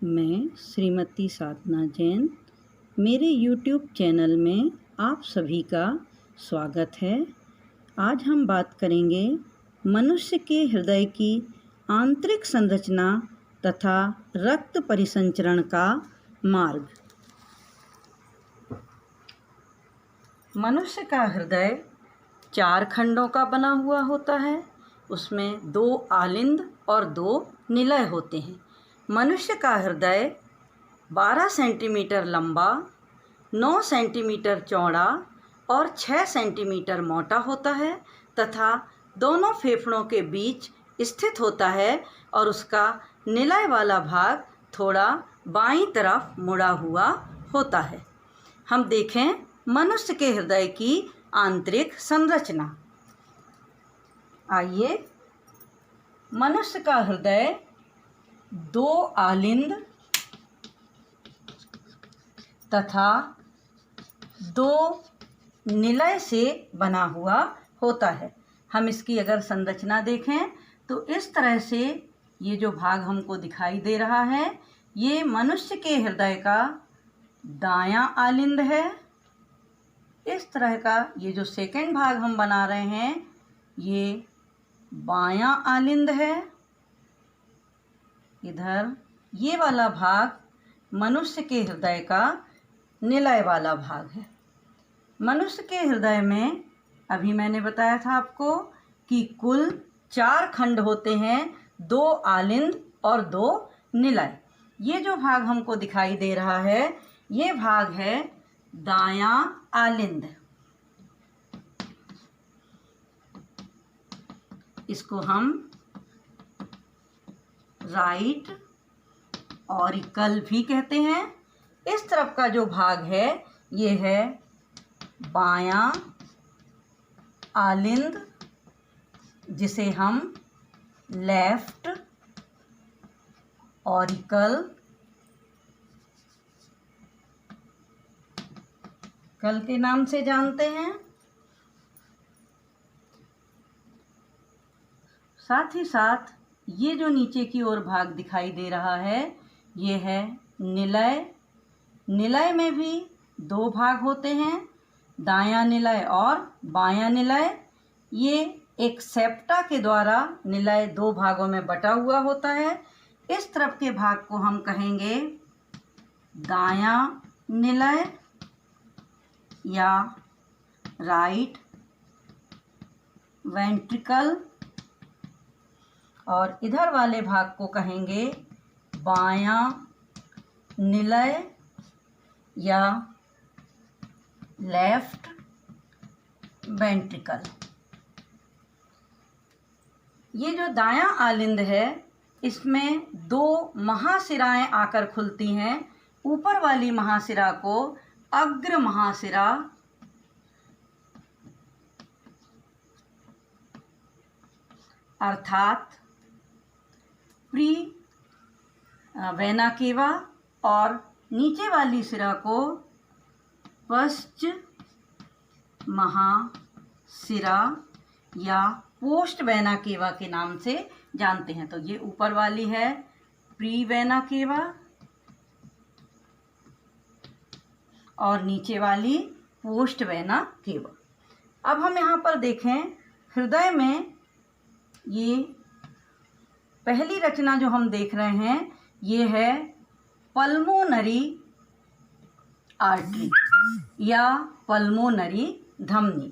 मैं श्रीमती साधना जैन, मेरे YouTube channel में आप सभी का स्वागत है। आज हम बात करेंगे मनुष्य के हृदय की आंतरिक संरचना तथा रक्त परिसंचरण का मार्ग। मनुष्य का हृदय 4 खंडों का बना हुआ होता है। उसमें 2 आलिंद और 2 निलय होते हैं। मनुष्य का हृदय 12 सेंटीमीटर लंबा, 9 सेंटीमीटर चौड़ा और 6 सेंटीमीटर मोटा होता है तथा दोनों फेफड़ों के बीच स्थित होता है और उसका निलय वाला भाग थोड़ा बाईं तरफ मुड़ा हुआ होता है। हम देखें मनुष्य के हृदय की आंतरिक संरचना। आइए, मनुष्य का हृदय 2 आलिंद तथा 2 निलय से बना हुआ होता है। हम इसकी अगर संरचना देखें तो इस तरह से ये जो भाग हमको दिखाई दे रहा है, ये मनुष्य के हृदय का दायां आलिंद है। इस तरह का ये जो सेकंड भाग हम बना रहे हैं, ये बायां आलिंद है। इधर ये वाला भाग मनुष्य के हृदय का निलय वाला भाग है। मनुष्य के हृदय में अभी मैंने बताया था आपको कि कुल 4 खंड होते हैं, 2 आलिंद और 2 निलय। ये जो भाग हमको दिखाई दे रहा है, ये भाग है दायां आलिंद। इसको हम राइट ऑरिकल भी कहते हैं। इस तरफ का जो भाग है, ये है बायां आलिंद, जिसे हम लेफ्ट ऑरिकल के नाम से जानते हैं। साथ ही साथ ये जो नीचे की ओर भाग दिखाई दे रहा है, ये है निलय। निलय में भी 2 भाग होते हैं, दायां निलय और बायां निलय। ये एक सेप्टा के द्वारा निलय 2 भागों में बटा हुआ होता है। इस तरफ के भाग को हम कहेंगे दायां निलय या राइट वेंट्रिकल, और इधर वाले भाग को कहेंगे बायां निलय या लेफ्ट वेंट्रिकल। ये जो दायां आलिंद है, इसमें 2 महाशिराएं आकर खुलती हैं। ऊपर वाली महाशिरा को अग्र महाशिरा अर्थात प्री वेना केवा और नीचे वाली शिरा को पश्च महाशिरा या पोस्ट वेना केवा के नाम से जानते हैं। तो ये ऊपर वाली है प्री वेना केवा और नीचे वाली पोस्ट वेना केवा। अब हम यहाँ पर देखें, हृदय में ये पहली रचना जो हम देख रहे हैं, ये है पल्मोनरी आर्टरी या पल्मोनरी धमनी।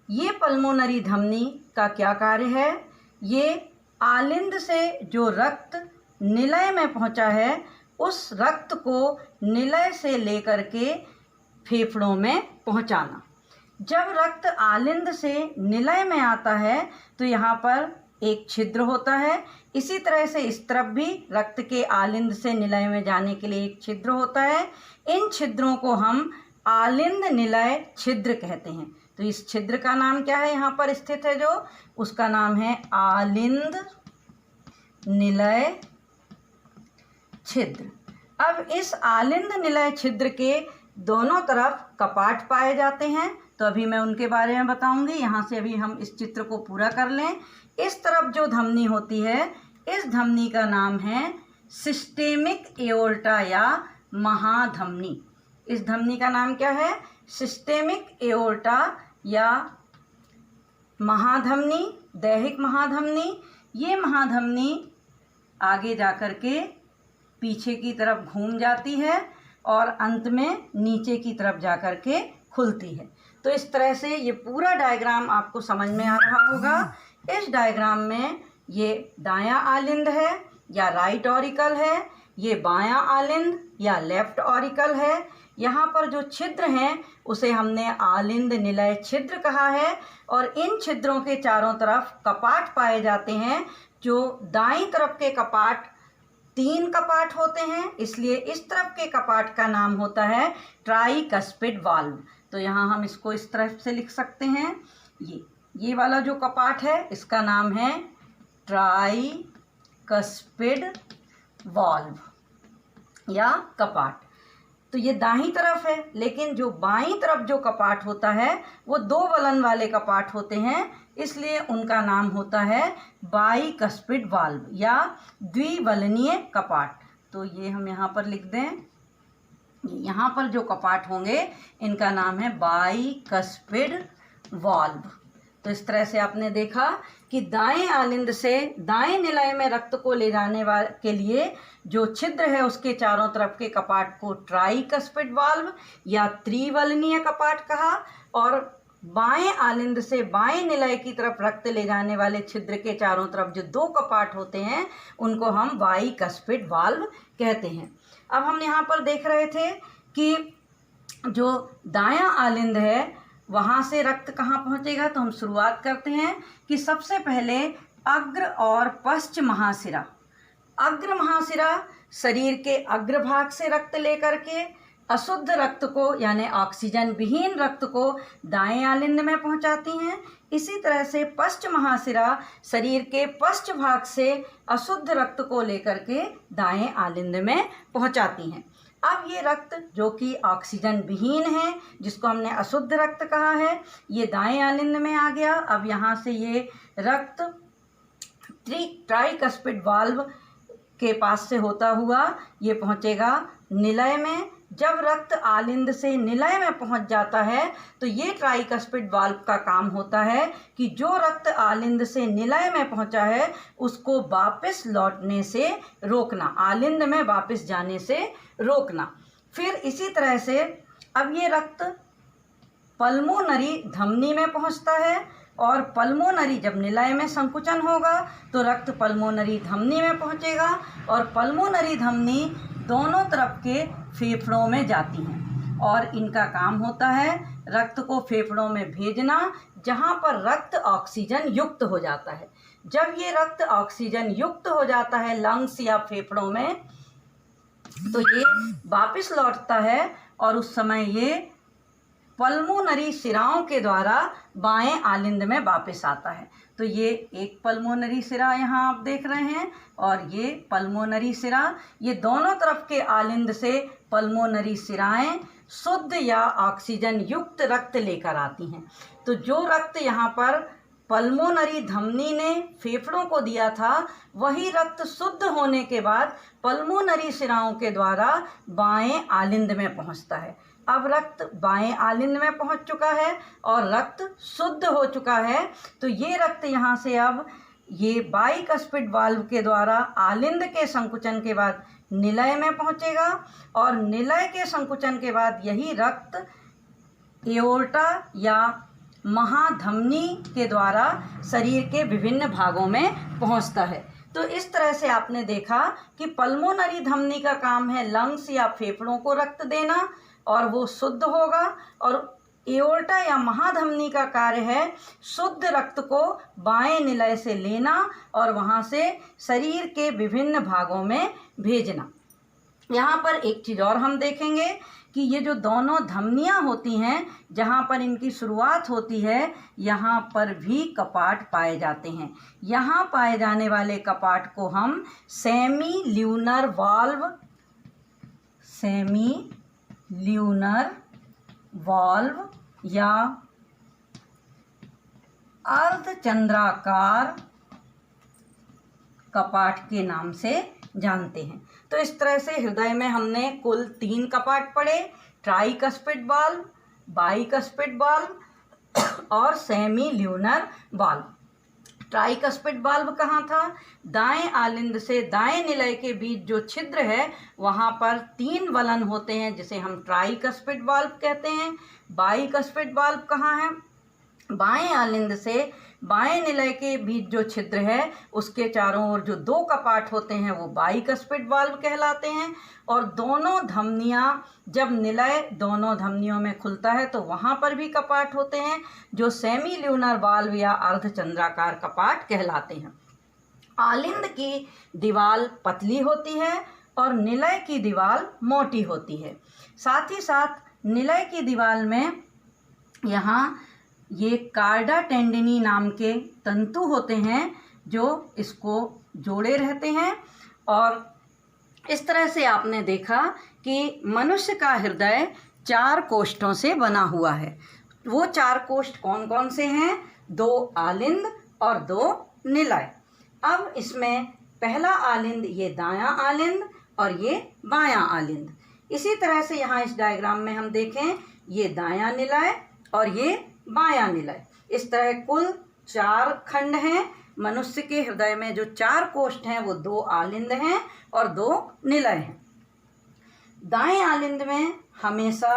ये पल्मोनरी धमनी का क्या कार्य है? ये आलिंद से जो रक्त निलय में पहुंचा है, उस रक्त को निलय से लेकर के फेफड़ों में पहुंचाना। जब रक्त आलिंद से निलय में आता है तो यहाँ पर एक छिद्र होता है। इसी तरह से इस तरफ भी रक्त के आलिंद से निलय में जाने के लिए एक छिद्र होता है। इन छिद्रों को हम आलिंद निलय छिद्र कहते हैं। तो इस छिद्र का नाम क्या है? यहाँ पर स्थित है जो, उसका नाम है आलिंद निलय छिद्र। अब इस आलिंद निलय छिद्र के दोनों तरफ कपाट पाए जाते हैं। तो अभी मैं उनके बारे में बताऊंगी। यहाँ से अभी हम इस चित्र को पूरा कर लें। इस तरफ जो धमनी होती है, इस धमनी का नाम है सिस्टेमिक एओर्टा या महाधमनी। इस धमनी का नाम क्या है? सिस्टेमिक एओर्टा या महाधमनी, दैहिक महाधमनी। ये महाधमनी आगे जाकर के पीछे की तरफ घूम जाती है और अंत में नीचे की तरफ जाकर के खुलती है। तो इस तरह से ये पूरा डायग्राम आपको समझ में आ रहा होगा। इस डायग्राम में ये दायां आलिंद है या राइट ऑरिकल है, ये बायां आलिंद या लेफ्ट ऑरिकल है। यहाँ पर जो छिद्र हैं उसे हमने आलिंद निलय छिद्र कहा है और इन छिद्रों के चारों तरफ कपाट पाए जाते हैं। जो दाईं तरफ के कपाट 3 कपाट होते हैं, इसलिए इस तरफ के कपाट का नाम होता है ट्राइकस्पिड वाल्व। तो यहाँ हम इसको इस तरफ से लिख सकते हैं। ये वाला जो कपाट है इसका नाम है ट्राइकस्पिड वाल्व या कपाट। तो ये दाहिनी तरफ है, लेकिन जो बाईं तरफ जो कपाट होता है वो 2 वलन वाले कपाट होते हैं, इसलिए उनका नाम होता है बाइकस्पिड वाल्व या द्विवलनीय कपाट। तो ये हम यहाँ पर लिख दें, यहाँ पर जो कपाट होंगे इनका नाम है बाइकस्पिड वाल्व। तो इस तरह से आपने देखा कि दाएं आलिंद से दाएं निलय में रक्त को ले जाने के लिए जो छिद्र है उसके चारों तरफ के कपाट को ट्राइकस्पिड वाल्व या त्रिवलनीय कपाट कहा, और बाएं आलिंद से बाएं निलय की तरफ रक्त ले जाने वाले छिद्र के चारों तरफ जो 2 कपाट होते हैं उनको हम बाइकस्पिड वाल्व कहते हैं। अब हम यहाँ पर देख रहे थे कि जो दायां आलिंद है वहाँ से रक्त कहाँ पहुँचेगा। तो हम शुरुआत करते हैं कि सबसे पहले अग्र और पश्च महाशिरा। अग्र महाशिरा शरीर के अग्रभाग से रक्त लेकर के अशुद्ध रक्त को यानी ऑक्सीजन विहीन रक्त को दाएं आलिंद में पहुंचाती हैं। इसी तरह से पश्च महाशिरा शरीर के पश्च भाग से अशुद्ध रक्त को लेकर के दाएं आलिंद में पहुंचाती हैं। अब ये रक्त जो कि ऑक्सीजन विहीन है, जिसको हमने अशुद्ध रक्त कहा है, ये दाएं आलिंद में आ गया। अब यहाँ से ये रक्त ट्राइकस्पिड वाल्व के पास से होता हुआ ये पहुँचेगा निलय में। जब रक्त आलिंद से निलय में पहुंच जाता है तो ये ट्राइकस्पिड वाल्व का काम होता है कि जो रक्त आलिंद से निलय में पहुंचा है उसको वापस लौटने से रोकना, आलिंद में वापस जाने से रोकना। फिर इसी तरह से अब ये रक्त पल्मोनरी धमनी में पहुंचता है और पल्मोनरी जब निलय में संकुचन होगा तो रक्त पल्मोनरी धमनी में पहुंचेगा और पल्मोनरी धमनी दोनों तरफ के फेफड़ों में जाती हैं और इनका काम होता है रक्त को फेफड़ों में भेजना, जहाँ पर रक्त ऑक्सीजन युक्त हो जाता है। जब ये रक्त ऑक्सीजन युक्त हो जाता है लंग्स या फेफड़ों में तो ये वापस लौटता है और उस समय ये पल्मोनरी शिराओं के द्वारा बाएं आलिंद में वापस आता है। तो ये एक पल्मोनरी शिरा यहाँ आप देख रहे हैं और ये पल्मोनरी शिरा, ये दोनों तरफ के आलिंद से पल्मोनरी शिराएं शुद्ध या ऑक्सीजन युक्त रक्त लेकर आती हैं। तो जो रक्त यहाँ पर पल्मोनरी धमनी ने फेफड़ों को दिया था वही रक्त शुद्ध होने के बाद पल्मोनरी शिराओं के द्वारा बाएं आलिंद में पहुँचता है। अब रक्त बाएं आलिंद में पहुंच चुका है और रक्त शुद्ध हो चुका है। तो ये रक्त यहाँ से अब ये बाइकस्पिड वाल्व के द्वारा आलिंद के संकुचन के बाद निलय में पहुंचेगा और निलय के संकुचन के बाद यही रक्त एओर्टा या महाधमनी के द्वारा शरीर के विभिन्न भागों में पहुंचता है। तो इस तरह से आपने देखा कि पल्मोनरी धमनी का काम है लंग्स या फेफड़ों को रक्त देना और वो शुद्ध होगा, और एओर्टा या महाधमनी का कार्य है शुद्ध रक्त को बाएं निलय से लेना और वहाँ से शरीर के विभिन्न भागों में भेजना। यहाँ पर एक चीज़ और हम देखेंगे कि ये जो दोनों धमनियाँ होती हैं जहाँ पर इनकी शुरुआत होती है यहाँ पर भी कपाट पाए जाते हैं। यहाँ पाए जाने वाले कपाट को हम सेमी ल्यूनर वाल्व या अर्धचंद्राकार कपाट के नाम से जानते हैं। तो इस तरह से हृदय में हमने कुल 3 कपाट पढ़े, ट्राइकस्पिड वाल्व, बाइकस्पिड वाल्व और semi lunar valve. Tricuspid valve कहाँ था? दाएं आलिंद से दाएं निलय के बीच जो छिद्र है वहाँ पर 3 वलन होते हैं जिसे हम ट्राइकस्पिड वाल्व कहते हैं। बाइकस्पिड वाल्व कहाँ है? बाएं आलिंद से बाएं निलय के बीच जो छिद्र है उसके चारों ओर जो 2 कपाट होते हैं वो बाइकस्पिड वाल्व कहलाते हैं। और दोनों धमनियां, जब निलय दोनों धमनियों में खुलता है तो वहाँ पर भी कपाट होते हैं जो सेमी ल्यूनर वाल्व या अर्धचंद्राकार कपाट कहलाते हैं। आलिंद की दीवार पतली होती है और निलय की दीवार मोटी होती है। साथ ही साथ निलय की दीवार में यहाँ ये कार्डा टेंडिनी नाम के तंतु होते हैं जो इसको जोड़े रहते हैं। और इस तरह से आपने देखा कि मनुष्य का हृदय 4 कोष्ठों से बना हुआ है। वो 4 कोष्ठ कौन कौन से हैं? 2 आलिंद और 2 निलय। अब इसमें पहला आलिंद ये दायां आलिंद और ये बायां आलिंद। इसी तरह से यहाँ इस डायग्राम में हम देखें, ये दायां निलय और ये बायां निलय। इस तरह कुल 4 खंड हैं। मनुष्य के हृदय में जो 4 कोष्ठ हैं वो 2 आलिंद हैं और 2 निलय हैं। दाएं आलिंद में हमेशा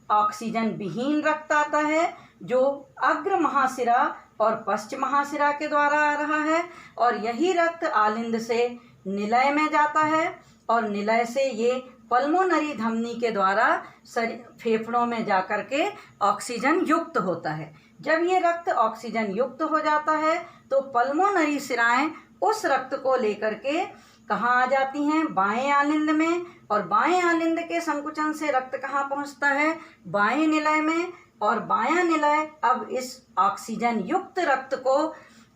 ऑक्सीजन विहीन रक्त आता है जो अग्र महाशिरा और पश्च महाशिरा के द्वारा आ रहा है, और यही रक्त आलिंद से निलय में जाता है और निलय से ये पल्मोनरी धमनी के द्वारा फेफड़ों में जाकर के ऑक्सीजन युक्त होता है। जब ये रक्त ऑक्सीजन युक्त हो जाता है तो पल्मोनरी शिराएं उस रक्त को लेकर के कहाँ आ जाती हैं? बाएं आलिंद में। और बाएं आलिंद के संकुचन से रक्त कहाँ पहुँचता है? बाएं निलय में। और बायां निलय अब इस ऑक्सीजन युक्त रक्त को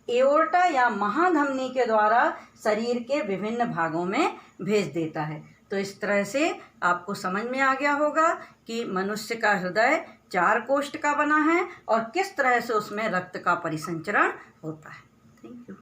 एओर्टा या महाधमनी के द्वारा शरीर के विभिन्न भागों में भेज देता है। तो इस तरह से आपको समझ में आ गया होगा कि मनुष्य का हृदय 4 कोष्ठ का बना है और किस तरह से उसमें रक्त का परिसंचरण होता है। Thank you.